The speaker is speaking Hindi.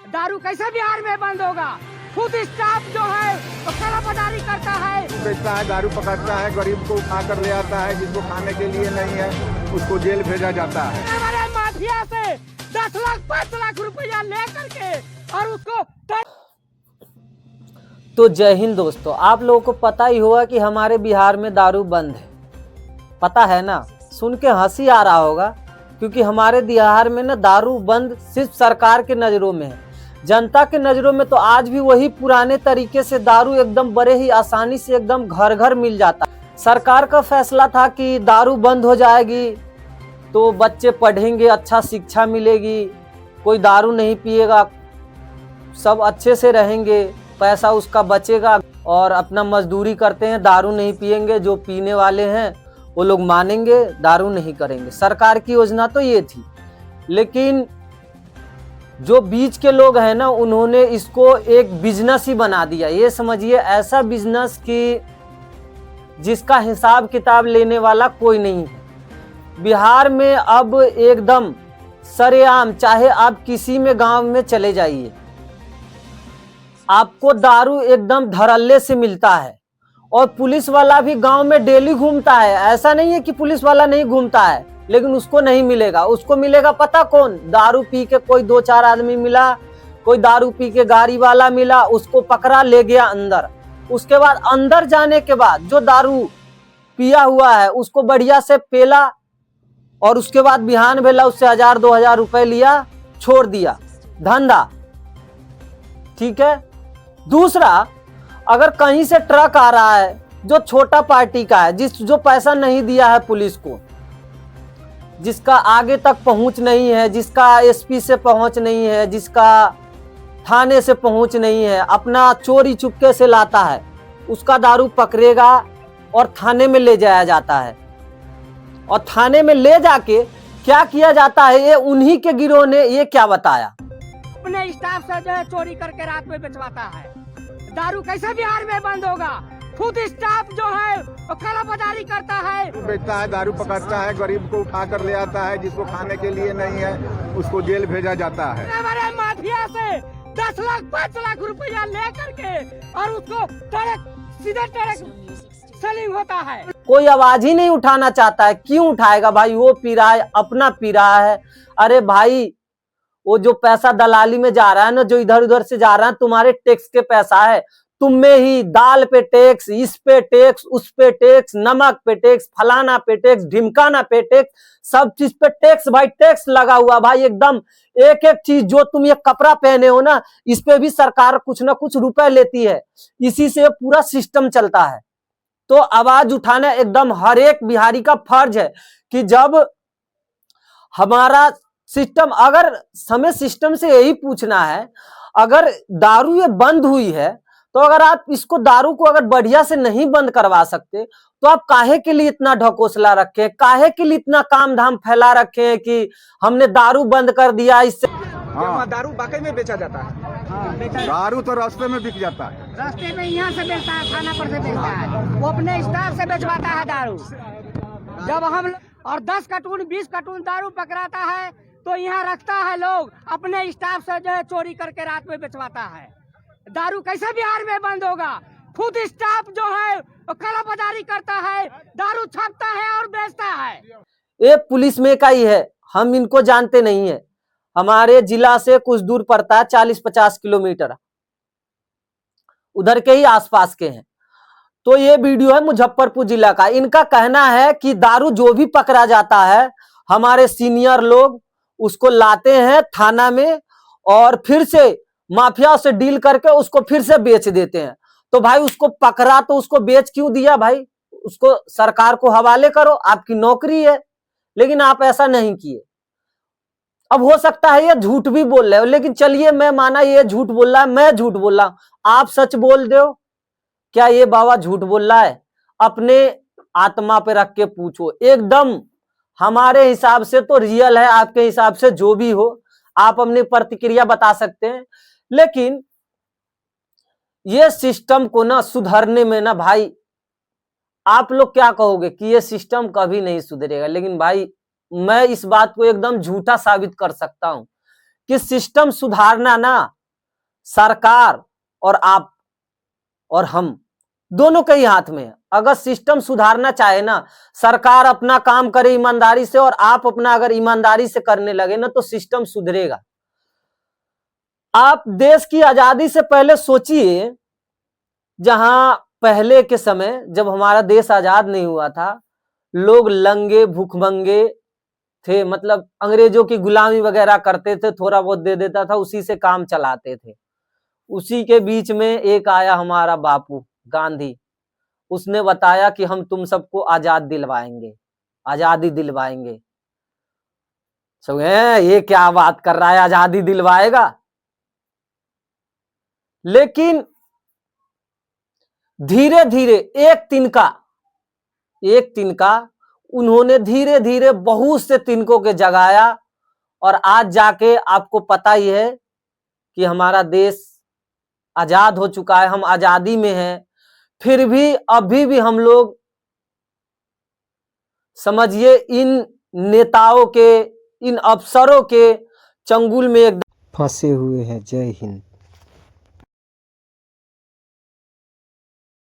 दारू कैसे बिहार में बंद होगा? खुद स्टाफ जो है वो खराबदारी करता है, बेचता है, दारू पकड़ता है, गरीब को उठा कर ले आता है, जिसको खाने के लिए नहीं है उसको जेल भेजा जाता है। हमारे माफिया से 10 लाख 5 लाख रुपया ले करके और उसको तो जय हिंद दोस्तों, आप लोगों को पता ही होगा कि हमारे बिहार में दारू बंद है। पता है ना, सुन के हंसी आ रहा होगा क्योंकि हमारे बिहार में ना दारू बंद सिर्फ सरकार के नज़रों में है। जनता के नज़रों में तो आज भी वही पुराने तरीके से दारू एकदम बड़े ही आसानी से एकदम घर घर मिल जाता। सरकार का फैसला था कि दारू बंद हो जाएगी तो बच्चे पढ़ेंगे, अच्छा शिक्षा मिलेगी, कोई दारू नहीं पिएगा, सब अच्छे से रहेंगे, पैसा उसका बचेगा और अपना मजदूरी करते हैं, दारू नहीं पिएंगे, जो पीने वाले हैं वो लोग मानेंगे, दारू नहीं करेंगे। सरकार की योजना तो ये थी। लेकिन जो बीच के लोग हैं ना, उन्होंने इसको एक बिजनेस ही बना दिया। ये समझिए ऐसा बिजनेस कि जिसका हिसाब किताब लेने वाला कोई नहीं है। बिहार में अब एकदम सरेआम, चाहे आप किसी में गांव में चले जाइए, आपको दारू एकदम धड़ल्ले से मिलता है। और पुलिस वाला भी गांव में डेली घूमता है। ऐसा नहीं है कि पुलिस वाला नहीं घूमता है, लेकिन उसको नहीं मिलेगा। उसको मिलेगा पता कौन? दारू पी के कोई 2-4 आदमी मिला, कोई दारू पी के गाड़ी वाला मिला, उसको पकड़ा, ले गया अंदर। उसके बाद अंदर जाने के बाद जो दारू पिया हुआ है उसको बढ़िया से पेला और उसके बाद बिहान भेला उससे 1000-2000 रुपए लिया, छोड़ दिया धंधा। ठीक है। दूसरा, अगर कहीं से ट्रक आ रहा है जो छोटा पार्टी का है, जो पैसा नहीं दिया है पुलिस को, जिसका आगे तक पहुंच नहीं है, जिसका एसपी से पहुंच नहीं है, जिसका थाने से पहुंच नहीं है, अपना चोरी चुपके से लाता है, उसका दारू पकड़ेगा और थाने में ले जाया जाता है। और थाने में ले जाके क्या किया जाता है, ये उन्हीं के गिरोह ने ये क्या बताया। अपने स्टाफ से जो है चोरी करके रात में बेचवाता है। दारू कैसे बिहार में बंद होगा? खुद स्टाफ जो है वो खराबदारी करता है, बेचता है, दारू पकड़ता है, गरीब को उठा कर ले आता है, जिसको खाने के लिए नहीं है उसको जेल भेजा जाता है। हमारे माफिया से 10 लाख 5 लाख रुपया ले करके और उसको सीधे सेलिंग होता है। कोई आवाज ही नहीं उठाना चाहता है। क्यों उठाएगा भाई? वो पी रहा है, अपना पी रहा है। अरे भाई, वो जो पैसा दलाली में जा रहा है ना, जो इधर उधर से जा रहा है, तुम्हारे टैक्स के पैसा है। तुम में ही दाल पे टैक्स, इस पे टैक्स, उस पे टैक्स, नमक पे टैक्स, फलाना पे टैक्स, ढिमकाना पे टैक्स, सब चीज पे टैक्स भाई, टैक्स लगा हुआ भाई एकदम। एक एक चीज, जो तुम ये कपड़ा पहने हो ना, इस पे भी सरकार कुछ ना कुछ रुपए लेती है। इसी से पूरा सिस्टम चलता है। तो आवाज उठाना एकदम हर एक बिहारी का फर्ज है कि जब हमारा सिस्टम, अगर हमें सिस्टम से यही पूछना है, अगर दारू ये बंद हुई है तो अगर आप इसको, दारू को अगर बढ़िया से नहीं बंद करवा सकते तो आप काहे के लिए इतना ढकोसला रखे, काहे के लिए इतना काम धाम फैला रखे हैं कि हमने दारू बंद कर दिया, इससे दारू वाकई में बेचा जाता है। दारू तो रास्ते में बिक जाता है। रास्ते में यहाँ से बेचता है, थाना पर से बेचता है, वो अपने स्टाफ से बेचवाता है दारू। जब हम और 10 कार्टून 20 कार्टून दारू पकड़ाता है तो यहाँ रखता है, लोग अपने स्टाफ से जो है चोरी करके रात में बेचवाता है। दारू कैसे बिहार में बंद होगा? खुद स्टाफ जो है वो खराबदारी करता है, दारू छापता है और बेचता है। ये पुलिस में का ही है, हम इनको जानते नहीं है। हमारे जिला से कुछ दूर पड़ता है, 40-50 किलोमीटर, उधर के ही आसपास के हैं। तो ये वीडियो है मुजफ्फरपुर जिला का। इनका कहना है कि दारू जो भी पकड़ा जाता है, हमारे सीनियर लोग उसको लाते हैं थाना में और फिर से माफिया से डील करके उसको फिर से बेच देते हैं। तो भाई उसको पकड़ा तो उसको बेच क्यों दिया भाई? उसको सरकार को हवाले करो, आपकी नौकरी है। लेकिन आप ऐसा नहीं किए। अब हो सकता है ये झूठ भी बोल रहे हो, लेकिन चलिए मैं माना ये झूठ बोल रहा है, मैं झूठ बोल रहा हूं, आप सच बोल दो। क्या ये बाबा झूठ बोल रहा है? अपने आत्मा पे रख के पूछो। एकदम हमारे हिसाब से तो रियल है, आपके हिसाब से जो भी हो, आप अपनी प्रतिक्रिया बता सकते हैं। लेकिन ये सिस्टम को ना सुधरने में ना भाई, आप लोग क्या कहोगे कि ये सिस्टम कभी नहीं सुधरेगा, लेकिन भाई मैं इस बात को एकदम झूठा साबित कर सकता हूं कि सिस्टम सुधारना ना सरकार और आप और हम दोनों के ही हाथ में है। अगर सिस्टम सुधारना चाहे ना, सरकार अपना काम करे ईमानदारी से और आप अपना अगर ईमानदारी से करने लगे ना, तो सिस्टम सुधरेगा। आप देश की आजादी से पहले सोचिए, जहां पहले के समय जब हमारा देश आजाद नहीं हुआ था, लोग लंगे भूखमंगे थे, मतलब अंग्रेजों की गुलामी वगैरह करते थे, थोड़ा बहुत दे देता था, उसी से काम चलाते थे। उसी के बीच में एक आया हमारा बापू गांधी, उसने बताया कि हम तुम सबको आजाद दिलवाएंगे, आजादी दिलवाएंगे। सब ये क्या बात कर रहा है, आजादी दिलवाएगा? लेकिन धीरे धीरे एक तिनका उन्होंने धीरे धीरे बहुत से तिनकों के जगाया, और आज जाके आपको पता ही है कि हमारा देश आजाद हो चुका है, हम आजादी में हैं। फिर भी अभी भी हम लोग समझिए इन नेताओं के, इन अफसरों के चंगुल में एकदम फंसे हुए हैं। जय हिंद।